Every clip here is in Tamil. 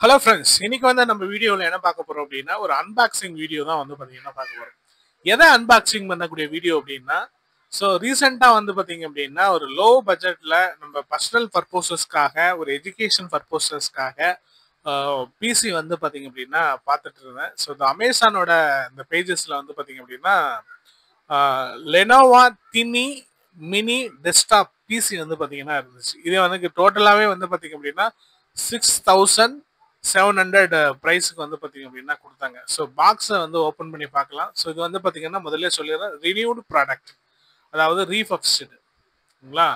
ஹலோ ஃப்ரெண்ட்ஸ், இன்னைக்கு வந்து நம்ம வீடியோவில் என்ன பார்க்க போறோம் அப்படின்னா ஒரு அன்பாக்சிங் வீடியோ தான் வந்து பார்த்தீங்கன்னா பார்க்க போறோம். எதை அன்பாக்சிங் பண்ணக்கூடிய வீடியோ அப்படின்னா, ஸோ ரீசெண்டாக வந்து பார்த்தீங்க அப்படின்னா ஒரு லோ பட்ஜெட்டில் நம்ம பர்சனல் பர்பஸஸ்க்காக ஒரு எஜுகேஷன் பர்பஸஸ்க்காக பிசி வந்து பார்த்தீங்க அப்படின்னா பார்த்துட்டு இருந்தேன். ஸோ இந்த அமேசானோட இந்த பேஜஸில் வந்து பார்த்தீங்க அப்படின்னா லெனோவா தினி மினி டெஸ்க்டாப் பிசி வந்து பார்த்தீங்கன்னா இருந்துச்சு. இது வந்து டோட்டலாகவே வந்து பார்த்தீங்க அப்படின்னா 6,700 ப்ரைஸுக்கு வந்து பார்த்தீங்க அப்படின்னா கொடுத்தாங்க. ஸோ பாக்ஸை வந்து ஓப்பன் பண்ணி பார்க்கலாம். ஸோ இது வந்து பார்த்தீங்கன்னா முதல்ல சொல்லிடுறேன், ரினியூடு ப்ராடக்ட், அதாவது ரீஃபர்ஸ்டுங்களா.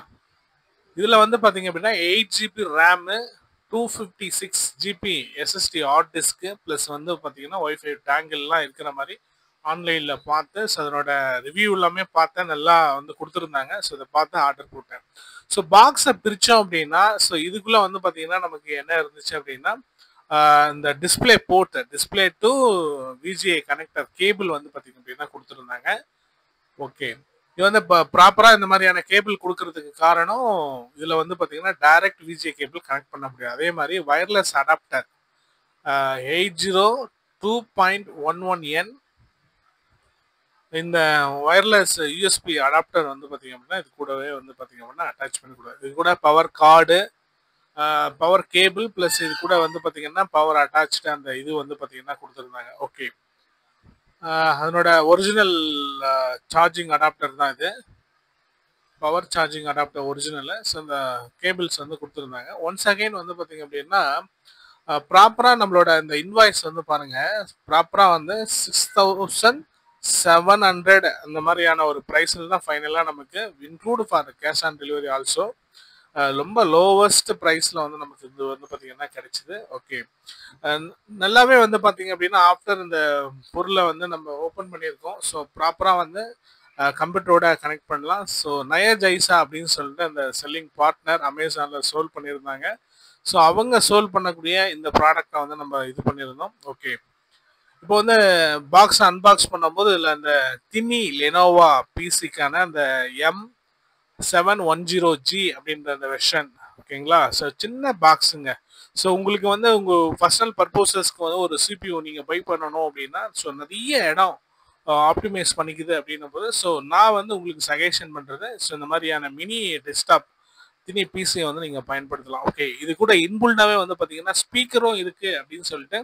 இதில் வந்து பார்த்தீங்க அப்படின்னா 8 GB RAM, 256 GB SST heart disc, plus வந்து பார்த்தீங்கன்னா ஒய்ஃபை டேங்கிள்லாம் இருக்கிற மாதிரி ஆன்லைனில் பார்த்து, ஸோ அதனோட ரிவ்யூ எல்லாமே பார்த்தேன், நல்லா வந்து கொடுத்துருந்தாங்க. ஸோ இதை பார்த்து ஆர்டர் போட்டேன். ஸோ பாக்ஸை பிரித்தோம் அப்படின்னா, ஸோ இதுக்குள்ளே வந்து பார்த்தீங்கன்னா நமக்கு என்ன இருந்துச்சு அப்படின்னா இந்த display to VGA connector cable வந்து பார்த்தீங்க அப்படின்னா கொடுத்துருந்தாங்க. ஓகே, இது வந்து இப்போ ப்ராப்பராக இந்த மாதிரியான கேபிள் கொடுக்கறதுக்கு காரணம், இதில் வந்து பார்த்தீங்கன்னா டைரக்ட் விஜிஏ கேபிள் கனெக்ட் பண்ண முடியாது. அதே மாதிரி வயர்லெஸ் அடாப்டர் 802.11n இந்த வயர்லெஸ் யூஎஸ்பி அடாப்டர் வந்து பார்த்தீங்க அப்படின்னா இது கூடவே வந்து பார்த்தீங்க அப்படின்னா அட்டாச் பண்ணிக்கூடாது. இது கூட power card, power cable, plus இது கூட வந்து பார்த்தீங்கன்னா பவர் அட்டாச்சு அந்த இது வந்து பார்த்தீங்கன்னா கொடுத்துருந்தாங்க. ஓகே, அதனோட ஒரிஜினல் சார்ஜிங் அடாப்டர் தான் இது, power charging adapter original. So இந்த கேபிள்ஸ் வந்து கொடுத்துருந்தாங்க. ஒன்ஸ் அகைன் வந்து பார்த்தீங்க அப்படின்னா ப்ராப்பராக நம்மளோட இந்த இன்வாய்ஸ் வந்து பாருங்க, ப்ராப்பராக வந்து 6,700 அந்த மாதிரியான ஒரு ப்ரைஸில் தான் ஃபைனலாக நமக்கு include for cash on delivery also ரொம்ப லோவஸ்ட் ப்ரைஸில் வந்து நமக்கு இது வந்து பார்த்தீங்கன்னா கிடைச்சிது. ஓகே, நல்லாவே வந்து பார்த்தீங்க அப்படின்னா ஆஃப்டர் இந்த பொருளை வந்து நம்ம ஓப்பன் பண்ணியிருக்கோம். ஸோ ப்ராப்பராக வந்து கம்ப்யூட்டரோட கனெக்ட் பண்ணலாம். ஸோ நயஜைசா அப்படின்னு சொல்லிட்டு அந்த செல்லிங் பார்ட்னர் அமேசானில் சோல் பண்ணியிருந்தாங்க. ஸோ அவங்க சோல் பண்ணக்கூடிய இந்த ப்ராடக்டை வந்து நம்ம இது பண்ணியிருந்தோம். ஓகே, இப்போ வந்து பாக்ஸ் அன்பாக்ஸ் பண்ணும்போது இதில் அந்த தினி லெனோவா பிசிக்கான அந்த M710G அப்படின்ற அந்த வெர்ஷன், ஓகேங்களா. ஸோ சின்ன பாக்ஸுங்க. ஸோ உங்களுக்கு வந்து உங்கள் பர்சனல் பர்பஸஸ்க்கு வந்து ஒரு சிபியூ நீங்கள் பை பண்ணணும் அப்படின்னா, ஸோ நிறைய இடம் ஆப்டிமைஸ் பண்ணிக்குது அப்படின்னும் போது, ஸோ நான் வந்து உங்களுக்கு சஜஷன் பண்ணுறது, ஸோ இந்த மாதிரியான மினி டெஸ்க்டாப் தினி பிசியை வந்து நீங்கள் பயன்படுத்தலாம். ஓகே, இது கூட இன்புல்டாகவே வந்து பார்த்தீங்கன்னா ஸ்பீக்கரும் இருக்குது அப்படின்னு சொல்லிட்டு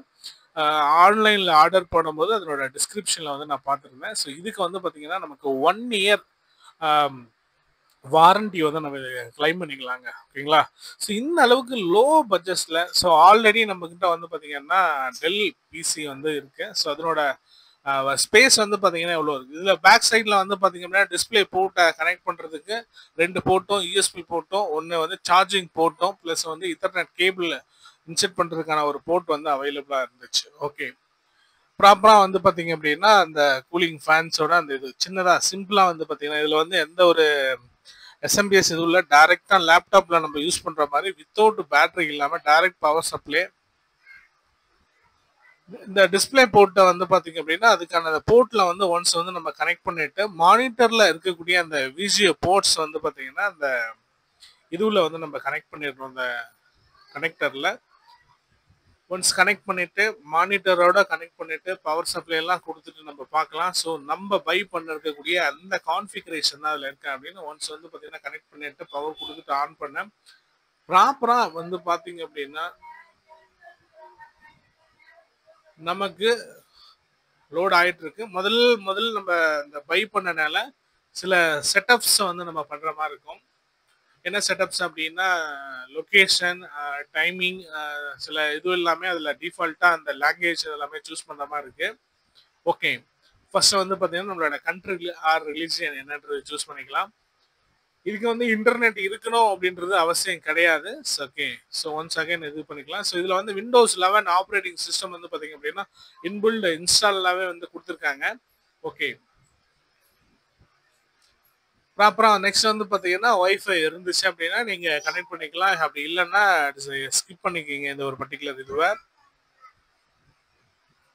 ஆன்லைனில் ஆர்டர் பண்ணும்போது அதனோட டிஸ்கிரிப்ஷனில் வந்து நான் பார்த்துருந்தேன். ஸோ இதுக்கு வந்து பார்த்தீங்கன்னா நமக்கு 1 இயர் வாரண்டி வந்து நம்ம கிளைம் பண்ணிக்கலாங்க. ஓகேங்களா. ஸோ இந்த அளவுக்கு லோ பட்ஜெட்டில், ஸோ ஆல்ரெடி நம்மக்கிட்ட வந்து பார்த்தீங்கன்னா டெல் பிசி வந்து இருக்கு. ஸோ அதனோட ஸ்பேஸ் வந்து பார்த்தீங்கன்னா எவ்வளோ இருக்குது. இதில் பேக் சைடில் வந்து பார்த்தீங்கன்னா டிஸ்பிளே போர்ட்டை கனெக்ட் பண்ணுறதுக்கு 2 போர்ட்டும், யூஎஸ்பி போர்ட்டும், ஒன்று வந்து சார்ஜிங் போர்ட்டும், ப்ளஸ் வந்து இத்தர்நெட் கேபிள் இன்செர்ட் பண்ணுறதுக்கான ஒரு போர்ட் வந்து அவைலபிளாக இருந்துச்சு. ஓகே, ப்ராப்பராக வந்து பார்த்தீங்க அப்படின்னா அந்த கூலிங் ஃபேன்ஸோட அந்த இது சின்னதாக சிம்பிளாக வந்து பார்த்தீங்கன்னா இதில் வந்து எந்த ஒரு எஸ்எம்பிஎஸ் இது உள்ள டைரெக்டாக லேப்டாப்பில் நம்ம யூஸ் பண்ணுற மாதிரி வித்தவுட் பேட்டரி இல்லாமல் டைரக்ட் பவர் சப்ளை. இந்த டிஸ்பிளே போர்ட்டை வந்து பார்த்தீங்க அப்படின்னா அதுக்கான அந்த போர்ட்டில் வந்து ஒன்ஸ் வந்து நம்ம கனெக்ட் பண்ணிட்டு மானிட்டரில் இருக்கக்கூடிய அந்த விஜிஓ போர்ட்ஸ் வந்து பார்த்தீங்கன்னா அந்த இதுவில் வந்து நம்ம கனெக்ட் பண்ணிடுறோம். அந்த கனெக்டரில் ஒன்ஸ் கனெக்ட் பண்ணிட்டு மானிட்டரோட கனெக்ட் பண்ணிட்டு பவர் சப்ளை எல்லாம் கொடுத்துட்டு நம்ம பார்க்கலாம். ஸோ நம்ம பை பண்ணிருக்கக்கூடிய அந்த கான்ஃபிகரேஷன் தான் அதில் இருக்கு அப்படின்னு ஒன்ஸ் வந்து பார்த்தீங்கன்னா கனெக்ட் பண்ணிட்டு பவர் கொடுத்துட்டு ஆன் பண்ண ப்ராப்பராக வந்து பார்த்தீங்க அப்படின்னா நமக்கு லோட் ஆகிட்டு இருக்கு. முதல் நம்ம இந்த பை பண்ணனால சில செட்டப்ஸ் வந்து நம்ம பண்ணுற மாதிரி இருக்கும். என்ன செட்டப்ஸ் அப்படின்னா லொக்கேஷன், டைமிங், சில இது எல்லாமே அதில் டிஃபால்ட்டாக அந்த லாங்குவேஜ் எல்லாமே சூஸ் பண்ணுற மாதிரி இருக்குது. ஓகே, ஃபர்ஸ்ட் வந்து பார்த்தீங்கன்னா நம்மளோட கண்ட்ரி ஆர் ரிலீஜியன் என்னன்றது சூஸ் பண்ணிக்கலாம். இதுக்கு வந்து இன்டர்நெட் இருக்கணும் அப்படின்றது அவசியம் கிடையாது. ஓகே, ஸோ ஒன்ஸ் அகைன் இது பண்ணிக்கலாம். ஸோ இதில் வந்து Windows 11 ஆப்ரேட்டிங் சிஸ்டம் வந்து பார்த்தீங்க அப்படின்னா இன்பில்ட் இன்ஸ்டாலாகவே வந்து கொடுத்துருக்காங்க. ஓகே, ப்ராப்பராக நெக்ஸ்ட் வந்து பார்த்தீங்கன்னா ஒய்ஃபை இருந்துச்சு அப்படின்னா நீங்கள் கனெக்ட் பண்ணிக்கலாம். அப்படி இல்லைன்னா ஸ்கிப் பண்ணிக்கிங்க இந்த ஒரு பர்டிகுலர் இதுவை.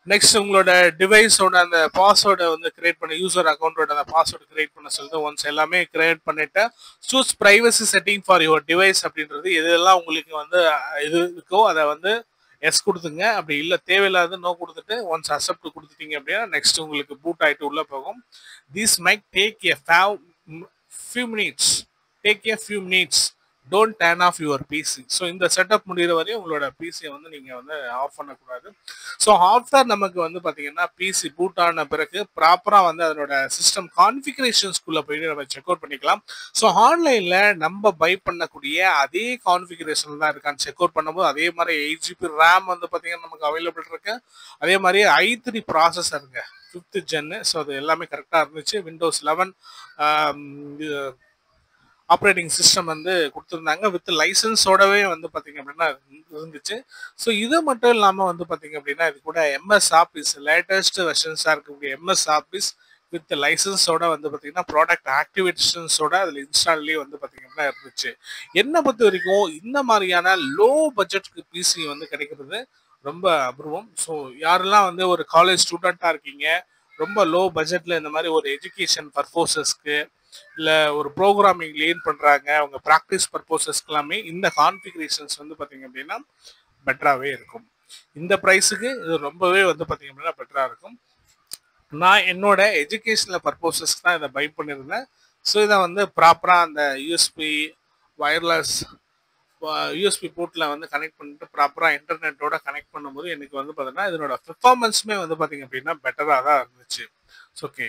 நெக்ஸ்ட் உங்களோட டிவைஸோட அந்த பாஸ்வேர்டை வந்து கிரியேட் பண்ணி யூசர் அக்கௌண்ட்டோட அந்த பாஸ்வேர்டு கிரியேட் பண்ண சொல்லிட்டு ஒன்ஸ் எல்லாமே கிரியேட் பண்ணிட்டு choose privacy setting for your device அப்படின்றது எதெல்லாம் உங்களுக்கு வந்து இது இருக்கோ அதை வந்து எஸ் கொடுத்துங்க. அப்படி இல்லை தேவையில்லாத நோ கொடுத்துட்டு ஒன்ஸ் அக்செப்ட் கொடுத்துட்டீங்க அப்படின்னா நெக்ஸ்ட் உங்களுக்கு பூட் ஆகிட்டு உள்ளே போகும். This mic take a few minutes. Take a few minutes. Don't turn off your PC. So இந்த செட்டப் முடிகிற வரையும் உங்களோட பிசியை வந்து நீங்கள் வந்து ஆஃப் பண்ணக்கூடாது. ஸோ ஆஃப்டர் நமக்கு வந்து பார்த்தீங்கன்னா பிசி பூட் ஆன பிறகு ப்ராப்பராக வந்து அதனோட சிஸ்டம் கான்ஃபிகரேஷன்ஸ்குள்ளே போயிட்டு நம்ம செக் அவுட் பண்ணிக்கலாம். ஸோ ஆன்லைனில் நம்ம பை பண்ணக்கூடிய அதே கான்ஃபிகரேஷன் தான் இருக்கான்னு செக் அவுட் பண்ணும்போது அதே மாதிரி 8GB ரேம் வந்து பார்த்தீங்கன்னா நமக்கு அவைலபிள் இருக்கு. அதே மாதிரி i3 ப்ராசஸருங்க 5th ஜென்னு. ஸோ அது எல்லாமே கரெக்டாக இருந்துச்சு. விண்டோஸ் 11 ஆப்ரேட்டிங் சிஸ்டம் வந்து கொடுத்துருந்தாங்க. வித் லைசன்ஸோடவே வந்து பார்த்தீங்க அப்படின்னா இருந்துச்சு. ஸோ இது மட்டும் இல்லாமல் வந்து பார்த்தீங்க அப்படின்னா இது கூட எம்எஸ் ஆஃபீஸ் லேட்டஸ்ட் வெர்ஷன்ஸாக இருக்கக்கூடிய எம்எஸ் ஆஃபீஸ் வித் லைசன்ஸோட வந்து பார்த்தீங்கன்னா ப்ராடக்ட் ஆக்டிவேஷன்ஸோட அதில் இன்ஸ்டால்லே வந்து பார்த்தீங்க அப்படின்னா இருந்துச்சு. என்னை பொறுத்த வரைக்கும் இந்த மாதிரியான லோ பட்ஜெட்க்கு பிசி வந்து கிடைக்கிறது ரொம்ப அபூர்வம். ஸோ யாரெல்லாம் வந்து ஒரு காலேஜ் ஸ்டூடெண்ட்டாக இருக்கீங்க, ரொம்ப லோ பட்ஜெட்டில் இந்த மாதிரி ஒரு எஜுகேஷன் பர்போசஸ்க்கு இல்லை ஒரு ப்ரோக்ராமிங் லேர்ன் பண்ணுறாங்க, அவங்க ப்ராக்டிஸ் பர்போசஸ்க்கு எல்லாமே இந்த கான்ஃபிகரேஷன்ஸ் வந்து பார்த்தீங்க அப்படின்னா பெட்டராகவே இருக்கும். இந்த ப்ரைஸுக்கு இது ரொம்பவே வந்து பார்த்தீங்க அப்படின்னா பெட்டராக இருக்கும். நான் என்னோட எஜுகேஷனல் பர்போசஸ்க்கு தான் இதை பை பண்ணியிருந்தேன். ஸோ இதை வந்து ப்ராப்பராக அந்த யூஎஸ்பி வயர்லெஸ் யூஎஸ்பி போர்ட்டில் வந்து கனெக்ட் பண்ணிட்டு ப்ராப்பராக இன்டர்நெட்டோட கனெக்ட் பண்ணும்போது எனக்கு வந்து பார்த்தீங்கன்னா இதனோட பெர்ஃபார்மன்ஸுமே வந்து பார்த்தீங்க அப்படின்னா பெட்டராக தான் இருந்துச்சு. ஓகே.